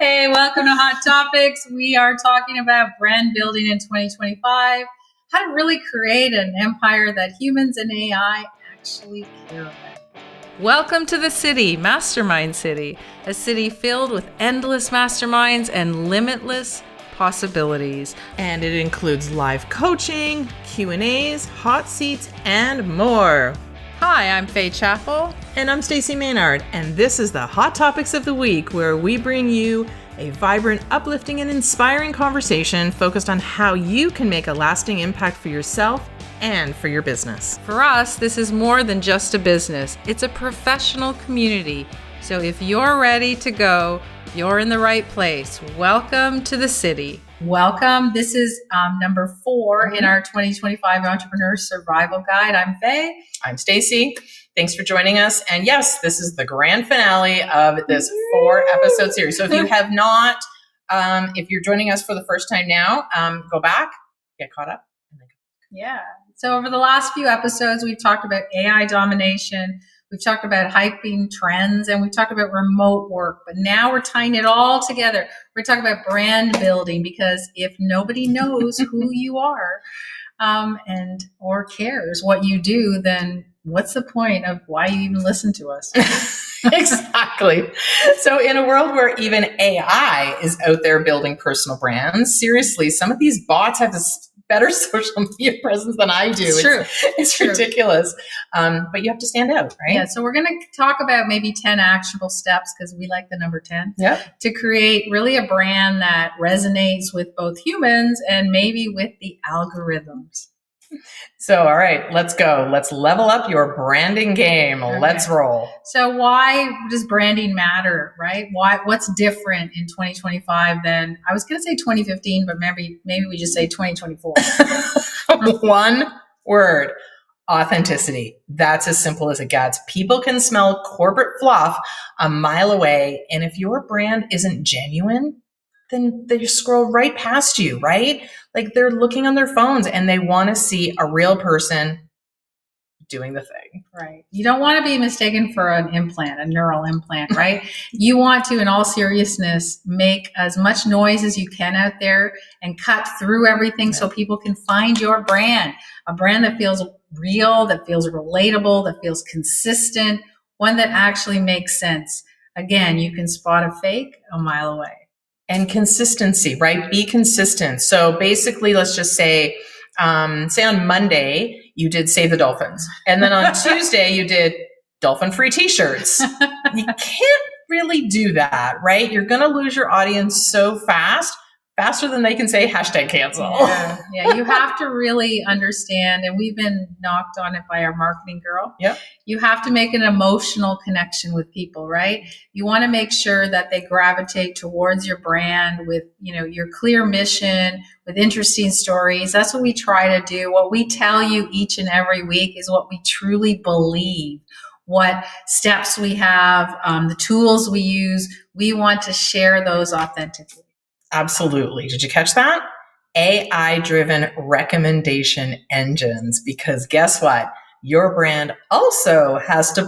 Hey, welcome to Hot Topics. We are talking about brand building in 2025, how to really create an empire that humans and AI actually care about. Welcome to the city, Mastermind City, a city filled with endless masterminds and limitless possibilities. And it includes live coaching, Q&As, hot seats, and more. Hi, I'm Faye Chappell. And I'm Stacey Maynard, and this is the Hot Topics of the Week, where we bring you a vibrant, uplifting, and inspiring conversation focused on how you can make a lasting impact for yourself and for your business. For us, this is more than just a business. It's a professional community. So if you're ready to go, you're in the right place. Welcome to the city. Welcome. This is number 4 in our 2025 Entrepreneur Survival Guide. I'm Faye. I'm Stacey. Thanks for joining us. And yes, this is the grand finale of this 4-episode series. So if you have not, if you're joining us for the first time now, go back, get caught up. Yeah. So over the last few episodes, we've talked about AI domination. We've talked about hyping trends, and we've talked about remote work. But now we're tying it all together. We're talking about brand building, because if nobody knows who you are or cares what you do, then what's the point of why you even listen to us? Exactly. So in a world where even AI is out there building personal brands, seriously, some of these bots have this better social media presence than I do. It's true. It's ridiculous. But you have to stand out, right? Yeah. So we're going to talk about maybe 10 actionable steps, because we like the number 10, to create really a brand that resonates with both humans and maybe with the algorithms. So, all right, let's go. Let's level up your branding game. Okay. Let's roll. So why does branding matter, right? What's different in 2025 than, I was going to say 2015, but maybe we just say 2024. One word: authenticity. That's as simple as it gets. People can smell corporate fluff a mile away. And if your brand isn't genuine, then they just scroll right past you, right? Like they're looking on their phones and they want to see a real person doing the thing. Right. You don't want to be mistaken for an implant, a neural implant, right? You want to, in all seriousness, make as much noise as you can out there and cut through everything so people can find your brand, a brand that feels real, that feels relatable, that feels consistent, one that actually makes sense. Again, you can spot a fake a mile away. And consistency, right? Be consistent. So basically, let's just say on Monday, you did Save the Dolphins. And then on Tuesday, you did dolphin-free t-shirts. You can't really do that, right? You're going to lose your audience so faster than they can say #cancel. Yeah, you have to really understand, and we've been knocked on it by our marketing girl. Yep. You have to make an emotional connection with people, right? You want to make sure that they gravitate towards your brand with, your clear mission, with interesting stories. That's what we try to do. What we tell you each and every week is what we truly believe. What steps we have, the tools we use. We want to share those authentically. Absolutely. Did you catch that? AI-driven recommendation engines, because guess what? Your brand also has to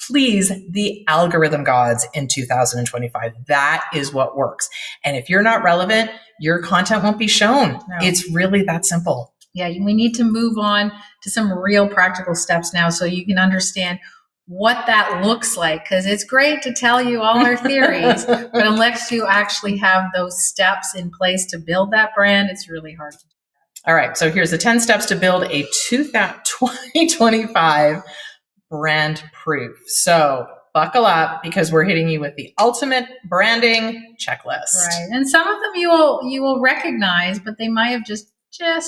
please the algorithm gods in 2025. That is what works. And if you're not relevant, your content won't be shown. No. It's really that simple. Yeah, we need to move on to some real practical steps now so you can understand what that looks like, because it's great to tell you all our theories, but unless you actually have those steps in place to build that brand, it's really hard to do that. All right, so here's the 10 steps to build a 2025 brand proof. So buckle up, because we're hitting you with the ultimate branding checklist. Right, and some of them you will recognize, but they might have just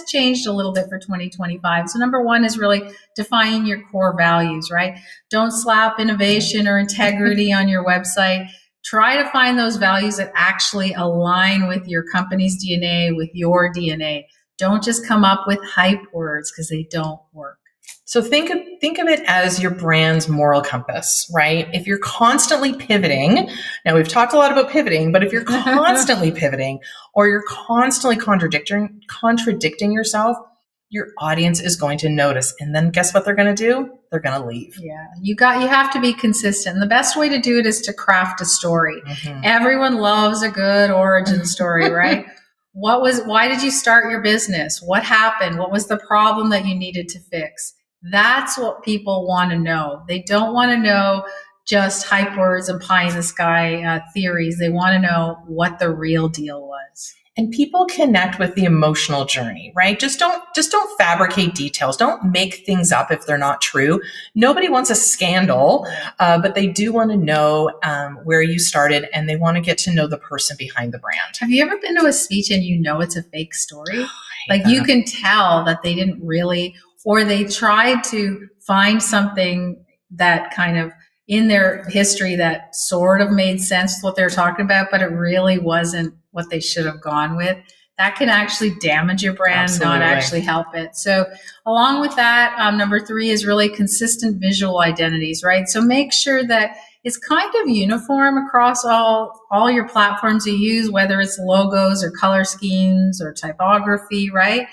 changed a little bit for 2025. So number 1 is really defining your core values, right? Don't slap innovation or integrity on your website. Try to find those values that actually align with your company's DNA, with your DNA. Don't just come up with hype words, because they don't work. So think of it as your brand's moral compass, right? If you're constantly pivoting, now we've talked a lot about pivoting, but if you're constantly pivoting or you're constantly contradicting yourself, your audience is going to notice. And then guess what they're going to do? They're going to leave. Yeah, you have to be consistent. And the best way to do it is to craft a story. Everyone loves a good origin story, right? Why did you start your business? What happened? What was the problem that you needed to fix? That's what people want to know. They don't want to know just hype words and pie in the sky theories. They want to know what the real deal was. And people connect with the emotional journey, right? Just don't fabricate details. Don't make things up if they're not true. Nobody wants a scandal, but they do want to know where you started, and they want to get to know the person behind the brand. Have you ever been to a speech and you know it's a fake story? Like you can tell that they didn't really, or they tried to find something that kind of in their history that sort of made sense with what they were talking about, but it really wasn't what they should have gone with. That can actually damage your brand, Absolutely. not actually help it. So along with that, number 3 is really consistent visual identities, right? So make sure that it's kind of uniform across all your platforms you use, whether it's logos or color schemes or typography, right?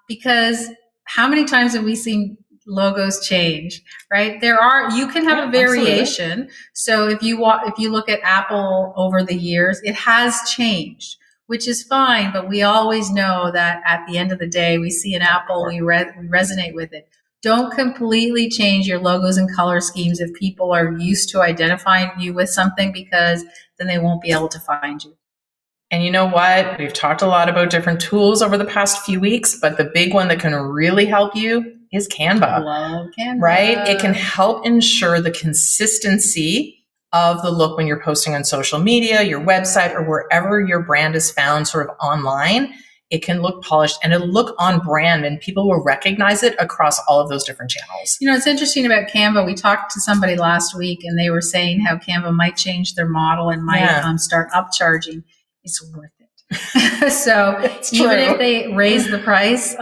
Because how many times have we seen logos change, right? You can have a variation. Absolutely. So if you look at Apple over the years, it has changed, which is fine, but we always know that at the end of the day, we see an Apple, we resonate with it. Don't completely change your logos and color schemes if people are used to identifying you with something, because then they won't be able to find you. And you know what? We've talked a lot about different tools over the past few weeks, but the big one that can really help you is Canva. Love Canva. Right? It can help ensure the consistency of the look when you're posting on social media, your website, or wherever your brand is found sort of online. It can look polished and it'll look on brand, and people will recognize it across all of those different channels. You know, it's interesting about Canva. We talked to somebody last week and they were saying how Canva might change their model and might start upcharging. It's worth it. So even if they raise the price,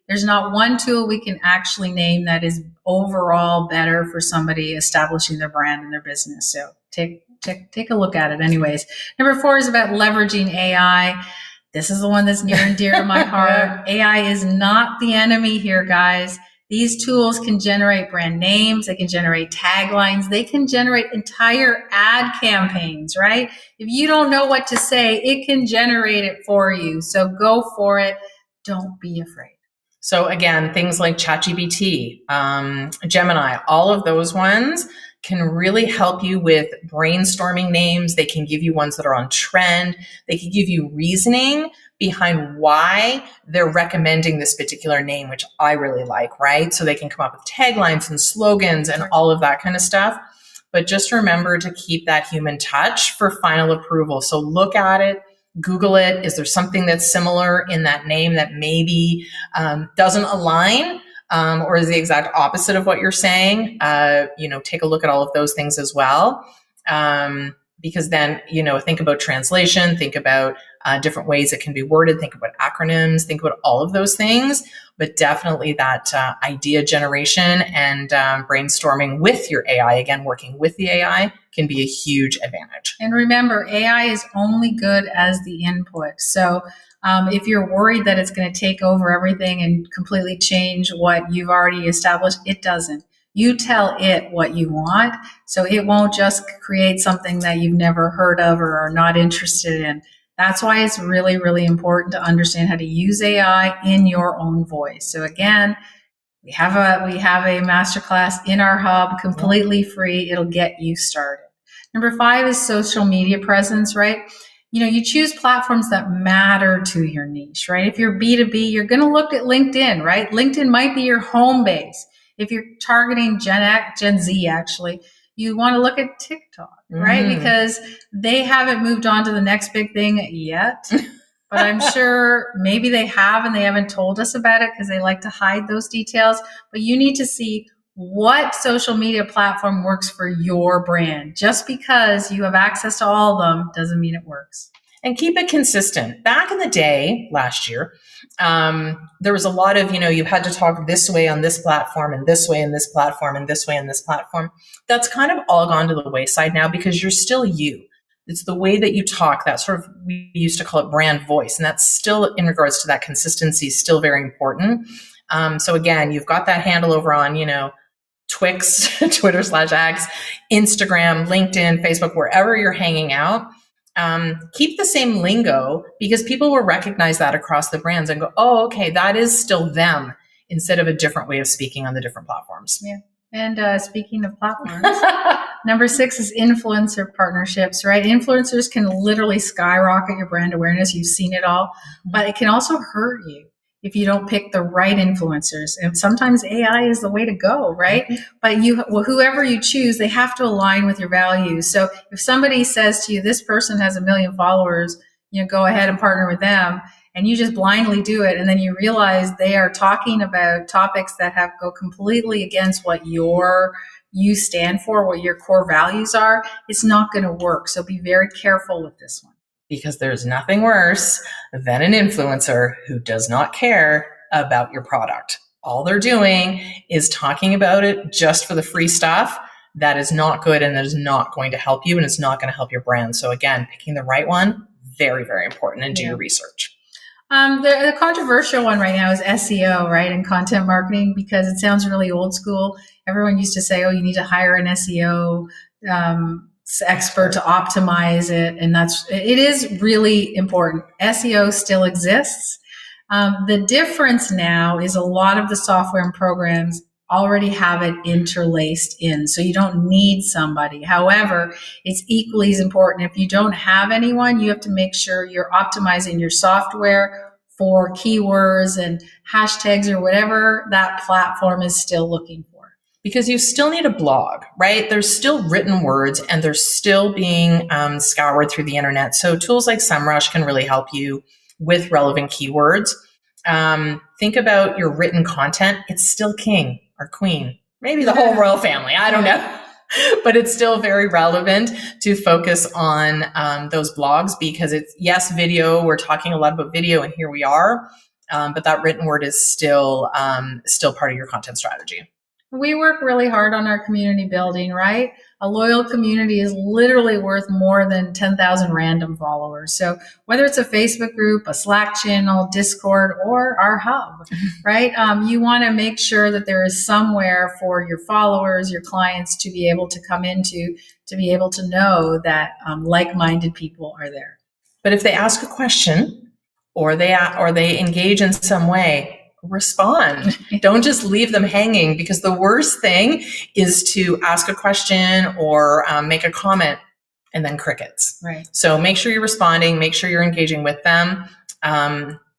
there's not one tool we can actually name that is overall better for somebody establishing their brand and their business. So take a look at it anyways. Number 4 is about leveraging AI. This is the one that's near and dear to my heart. AI is not the enemy here, guys. These tools can generate brand names. They can generate taglines. They can generate entire ad campaigns, right? If you don't know what to say, it can generate it for you. So go for it. Don't be afraid. So again, things like ChatGPT, Gemini, all of those ones can really help you with brainstorming names. They can give you ones that are on trend. They can give you reasoning behind why they're recommending this particular name, which I really like, right? So they can come up with taglines and slogans and all of that kind of stuff. But just remember to keep that human touch for final approval. So look at it, Google it. Is there something that's similar in that name that maybe doesn't align? Or is the exact opposite of what you're saying? Take a look at all of those things as well. Because then, think about translation, think about different ways it can be worded, think about acronyms, think about all of those things. But definitely that idea generation and brainstorming with your AI, again, working with the AI can be a huge advantage. And remember, AI is only good as the input. So if you're worried that it's going to take over everything and completely change what you've already established, it doesn't. You tell it what you want, so it won't just create something that you've never heard of or are not interested in. That's why it's really, really important to understand how to use AI in your own voice. So again, we have a masterclass in our hub, completely free. It'll get you started. Number 5 is social media presence, right? You choose platforms that matter to your niche, right? If you're B2B, you're going to look at LinkedIn, right? LinkedIn might be your home base. If you're targeting Gen Z, actually, you want to look at TikTok, right? Because they haven't moved on to the next big thing yet. But I'm sure maybe they have and they haven't told us about it because they like to hide those details. But you need to see what social media platform works for your brand. Just because you have access to all of them doesn't mean it works. And keep it consistent. Back in the day, last year, there was a lot of, you had to talk this way on this platform and this way on this platform and this way on this platform. That's kind of all gone to the wayside now because you're still you. It's the way that you talk, that sort of, we used to call it brand voice. And that's still, in regards to that consistency, still very important. So again, you've got that handle over on, Twix, Twitter/X, Instagram, LinkedIn, Facebook, wherever you're hanging out. Keep the same lingo, because people will recognize that across the brands and go, oh, okay, that is still them, instead of a different way of speaking on the different platforms. Yeah. And speaking of platforms, number 6 is influencer partnerships, right? Influencers can literally skyrocket your brand awareness. You've seen it all, but it can also hurt you if you don't pick the right influencers. And sometimes AI is the way to go, right? But whoever you choose, they have to align with your values. So if somebody says to you, this person has 1 million followers, go ahead and partner with them, and you just blindly do it, and then you realize they are talking about topics that go completely against what you stand for, what your core values are, it's not going to work. So be very careful with this one. Because there's nothing worse than an influencer who does not care about your product. All they're doing is talking about it just for the free stuff. That is not good, and that is not going to help you, and it's not going to help your brand. So again, picking the right one, very, very important, and do your research. The controversial one right now is SEO, right? And content marketing, because it sounds really old school. Everyone used to say, oh, you need to hire an SEO expert to optimize it. And it is really important. SEO still exists. The difference now is a lot of the software and programs already have it interlaced in, so you don't need somebody. However, it's equally as important. If you don't have anyone, you have to make sure you're optimizing your software for keywords and hashtags or whatever that platform is still looking for. Because you still need a blog, right? There's still written words, and they're still being scoured through the internet. So tools like SEMrush can really help you with relevant keywords. Think about your written content. It's still king or queen, maybe the whole royal family. I don't know. But it's still very relevant to focus on those blogs, because it's, yes, video. We're talking a lot about video, and here we are. But that written word is still part of your content strategy. We work really hard on our community building, right? A loyal community is literally worth more than 10,000 random followers. So whether it's a Facebook group, a Slack channel, Discord, or our hub, right? You want to make sure that there is somewhere for your followers, your clients to be able to come into, to be able to know that like-minded people are there. But if they ask a question or they engage in some way, respond. Don't just leave them hanging, because the worst thing is to ask a question or make a comment and then crickets. Right. So make sure you're responding, make sure you're engaging with them.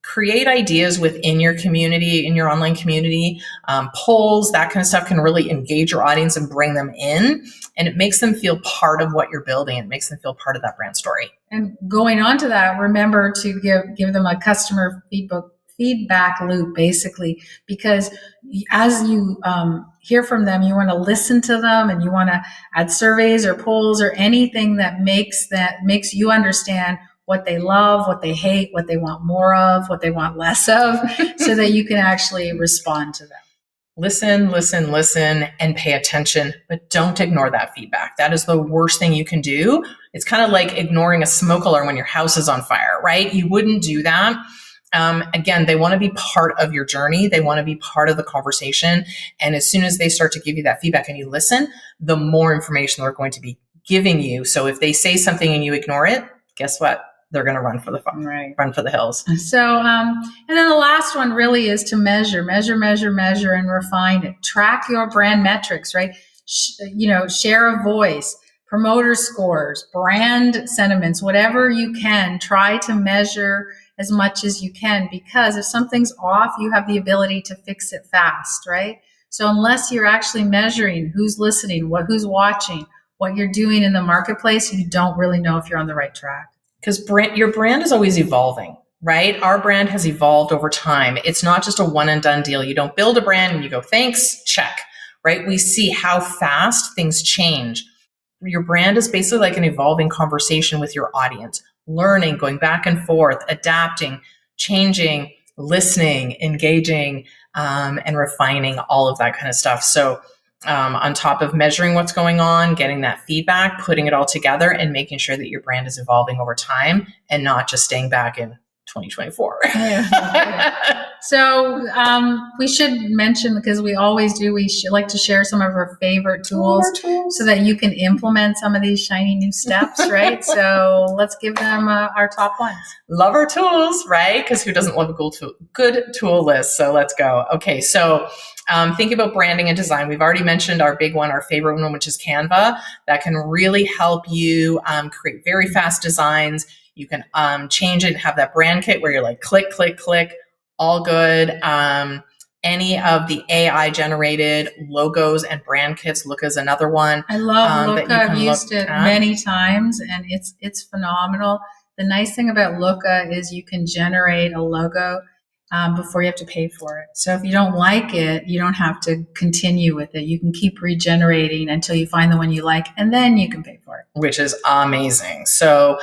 Create ideas within your community, in your online community. Polls, that kind of stuff can really engage your audience and bring them in. And it makes them feel part of what you're building. It makes them feel part of that brand story. And going on to that, remember to give them a customer feedback loop, basically, because as you hear from them, you want to listen to them, and you want to add surveys or polls or anything that makes you understand what they love, what they hate, what they want more of, what they want less of, so that you can actually respond to them. Listen, and pay attention, but don't ignore that feedback. That is the worst thing you can do. It's kind of like ignoring a smoke alarm when your house is on fire, right? You wouldn't do that. Again, they want to be part of your journey. They want to be part of the conversation. And as soon as they start to give you that feedback and you listen, the more information they're going to be giving you. So if they say something and you ignore it, guess what? They're going to run for the hills. So, and then the last one really is to measure, and refine it. Track your brand metrics, right? Share a voice, promoter scores, brand sentiments, whatever you can. Try to measure as much as you can, because if something's off, you have the ability to fix it fast, right? So unless you're actually measuring who's listening, who's watching, what you're doing in the marketplace, you don't really know if you're on the right track. Because your brand is always evolving, right? Our brand has evolved over time. It's not just a one and done deal. You don't build a brand and you go, thanks, check, right? We see how fast things change. Your brand is basically like an evolving conversation with your audience, learning, going back and forth, adapting, changing, listening, engaging, and refining, all of that kind of stuff. So on top of measuring what's going on, getting that feedback, putting it all together, and making sure that your brand is evolving over time and not just staying back in 2024. Yeah. So we should mention, because we always do, we should like to share some of our favorite tools so that you can implement some of these shiny new steps, right? So let's give them our top ones. Love our tools, right? Because who doesn't love a good tool list? So let's go. Okay, so think about branding and design. We've already mentioned our big one, our favorite one, which is Canva. That can really help you create very fast designs. You can change it and have that brand kit where you're like, click, click, click, all good. Any of the AI generated logos and brand kits, Looka is another one. I love Looka. I've used it many times, and it's phenomenal. The nice thing about Looka is you can generate a logo before you have to pay for it. So if you don't like it, you don't have to continue with it. You can keep regenerating until you find the one you like, and then you can pay for it. Which is amazing. So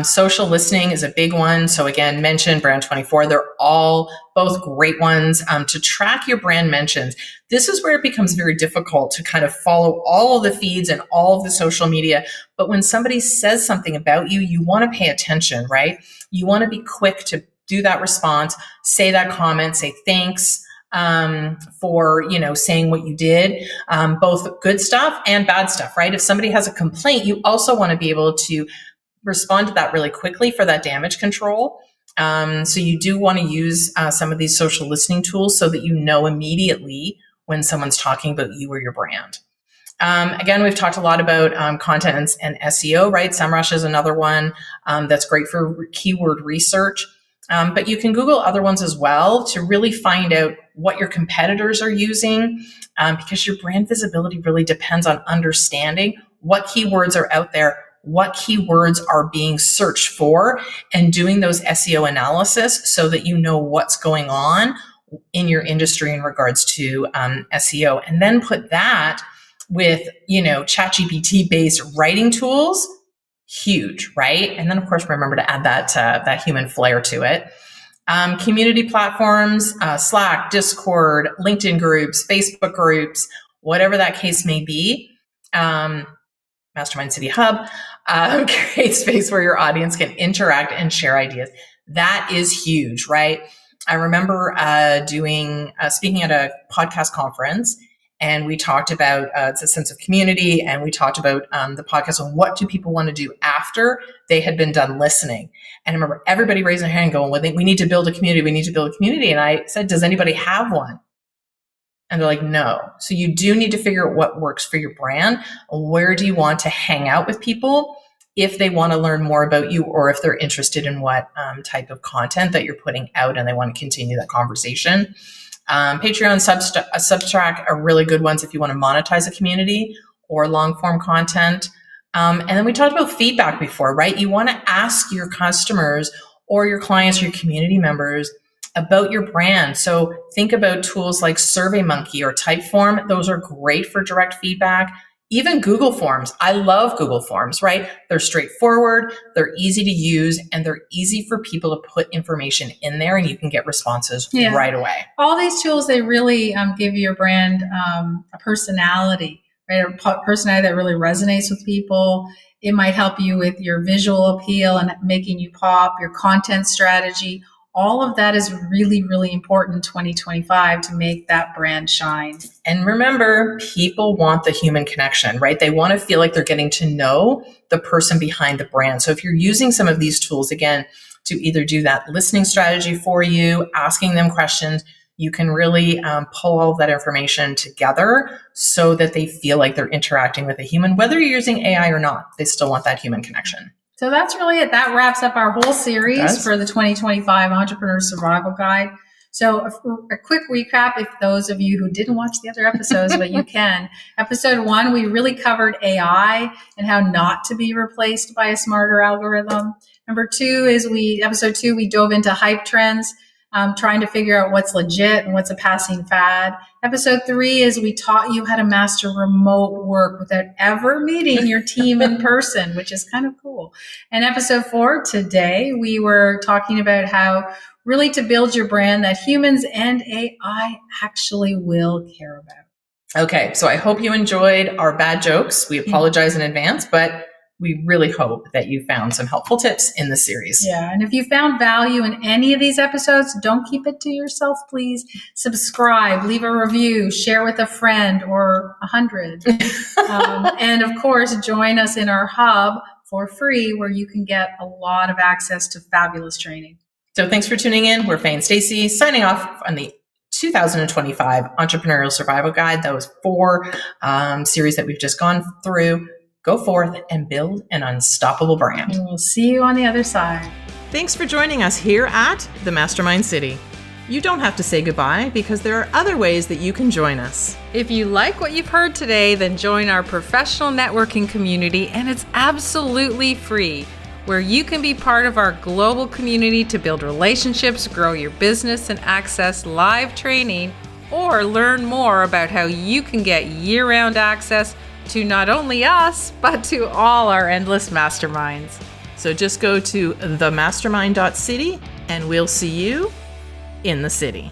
social listening is a big one. So again, mention Brand24. They're all both great ones to track your brand mentions. This is where it becomes very difficult to kind of follow all of the feeds and all of the social media. But when somebody says something about you, you want to pay attention, right? You want to be quick to do that response, say that comment, say thanks for, saying what you did, both good stuff and bad stuff, right? If somebody has a complaint, you also want to be able to respond to that really quickly for that damage control. So you do want to use some of these social listening tools so that you know immediately when someone's talking about you or your brand. Again, we've talked a lot about content and SEO, right? SEMrush is another one that's great for keyword research. But you can Google other ones as well to really find out what your competitors are using, because your brand visibility really depends on understanding what keywords are out there, what keywords are being searched for, and doing those SEO analysis so that you know what's going on in your industry in regards to SEO. And then put that with, ChatGPT based writing tools. Huge, right? And then, of course, remember to add that human flair to it. Community platforms, Slack, Discord, LinkedIn groups, Facebook groups, whatever that case may be. Mastermind City Hub, create space where your audience can interact and share ideas. That is huge, right? I remember speaking at a podcast conference, and we talked about it's a sense of community, and we talked about the podcast and what do people want to do after they had been done listening. And I remember everybody raising their hand going, well, we need to build a community. We need to build a community. And I said, does anybody have one? And they're like, no. So you do need to figure out what works for your brand. Where do you want to hang out with people if they want to learn more about you, or if they're interested in what type of content that you're putting out and they want to continue that conversation. Patreon, Substack are really good ones if you want to monetize a community or long form content. And then we talked about feedback before, right? You want to ask your customers or your clients, your community members about your brand. So think about tools like SurveyMonkey or Typeform. Those are great for direct feedback. Even Google Forms. I love Google Forms, right? They're straightforward, they're easy to use, and they're easy for people to put information in there, and you can get responses right away. All these tools, they really give your brand a personality, right? A personality that really resonates with people. It might help you with your visual appeal and making you pop, your content strategy. All of that is really, really important in 2025 to make that brand shine. And remember, people want the human connection, right? They want to feel like they're getting to know the person behind the brand. So if you're using some of these tools, again, to either do that listening strategy for you, asking them questions, you can really pull all of that information together so that they feel like they're interacting with a human, whether you're using AI or not. They still want that human connection. So that's really it. That wraps up our whole series for the 2025 Entrepreneur Survival Guide. So a quick recap, if those of you who didn't watch the other episodes, but you can. Episode 1, we really covered AI and how not to be replaced by a smarter algorithm. Number 2 is episode 2, we dove into hype trends, trying to figure out what's legit and what's a passing fad. Episode 3 is we taught you how to master remote work without ever meeting your team in person, which is kind of cool. And episode 4, today, we were talking about how really to build your brand that humans and AI actually will care about. Okay, so I hope you enjoyed our bad jokes. We apologize in advance, but we really hope that you found some helpful tips in the series. Yeah, and if you found value in any of these episodes, don't keep it to yourself, please. Subscribe, leave a review, share with a friend or 100. And of course, join us in our hub for free, where you can get a lot of access to fabulous training. So thanks for tuning in. We're Faye and Stacy signing off on the 2025 Entrepreneurial Survival Guide. Those 4 series that we've just gone through. Go forth and build an unstoppable brand. And we'll see you on the other side. Thanks for joining us here at the Mastermind City. You don't have to say goodbye because there are other ways that you can join us. If you like what you've heard today, then join our professional networking community, and it's absolutely free, where you can be part of our global community to build relationships, grow your business, and access live training, or learn more about how you can get year-round access to not only us, but to all our endless masterminds. So just go to themastermind.city and we'll see you in the city.